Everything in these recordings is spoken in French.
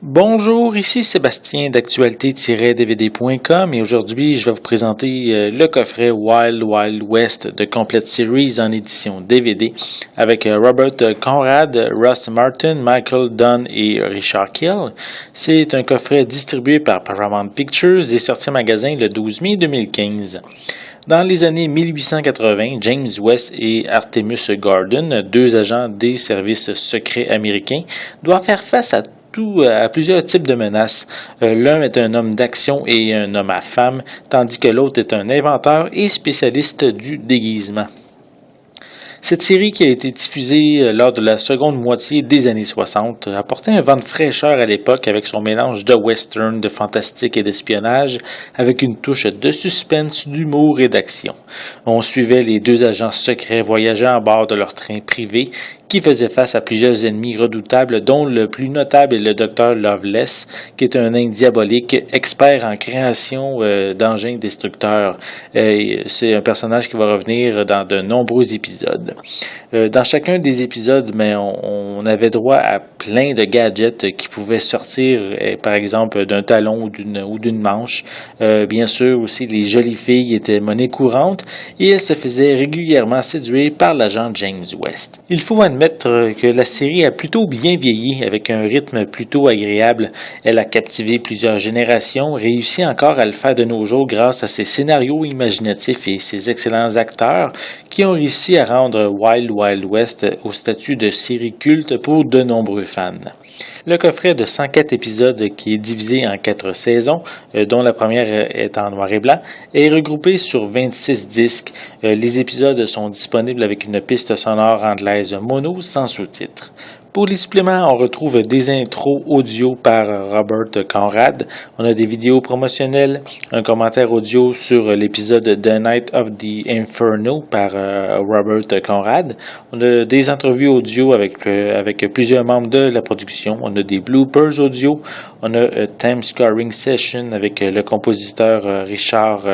Bonjour, ici Sébastien d'actualité-dvd.com et aujourd'hui je vais vous présenter le coffret Wild Wild West de Complete Series en édition DVD avec Robert Conrad, Russ Martin, Michael Dunn et Richard Kiel. C'est un coffret distribué par Paramount Pictures et sorti en magasin le 12 mai 2015. Dans les années 1880, James West et Artemus Gordon, deux agents des services secrets américains, doivent faire face à plusieurs types de menaces. L'un est un homme d'action et un homme à femme, tandis que l'autre est un inventeur et spécialiste du déguisement. Cette série, qui a été diffusée lors de la seconde moitié des années 60, apportait un vent de fraîcheur à l'époque avec son mélange de western, de fantastique et d'espionnage, avec une touche de suspense, d'humour et d'action. On suivait les deux agents secrets voyageant à bord de leur train privé qui faisait face à plusieurs ennemis redoutables, dont le plus notable est le Dr Loveless, qui est un nain diabolique, expert en création d'engins destructeurs. C'est un personnage qui va revenir dans de nombreux épisodes. Dans chacun des épisodes, on avait droit à plein de gadgets qui pouvaient sortir, par exemple, d'un talon ou d'une manche. Bien sûr, aussi, les jolies filles étaient monnaie courante et elles se faisaient régulièrement séduire par l'agent James West. Il faut admettre que la série a plutôt bien vieilli avec un rythme plutôt agréable. Elle a captivé plusieurs générations, réussi encore à le faire de nos jours grâce à ses scénarios imaginatifs et ses excellents acteurs qui ont réussi à rendre Wild Wild West au statut de série culte pour de nombreux fans. Le coffret de 104 épisodes qui est divisé en 4 saisons, dont la première est en noir et blanc, est regroupé sur 26 disques. Les épisodes sont disponibles avec une piste sonore anglaise mono sans sous-titres. Pour les suppléments, on retrouve des intros audio par Robert Conrad. On a des vidéos promotionnelles, un commentaire audio sur l'épisode The Night of the Inferno par Robert Conrad. On a des entrevues audio avec plusieurs membres de la production. On a des bloopers audio. On a Time Scoring Session avec le compositeur Richard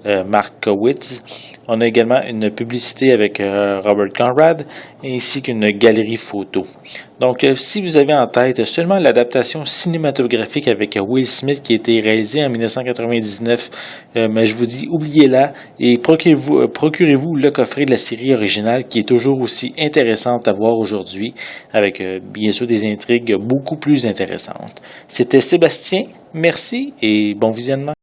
Markowitz. On a également une publicité avec Robert Conrad ainsi qu'une galerie photo. Donc, si vous avez en tête seulement l'adaptation cinématographique avec Will Smith qui a été réalisée en 1999, mais je vous dis, oubliez-la et procurez-vous le coffret de la série originale qui est toujours aussi intéressante à voir aujourd'hui avec bien sûr des intrigues beaucoup plus intéressantes. C'était Sébastien, merci et bon visionnement.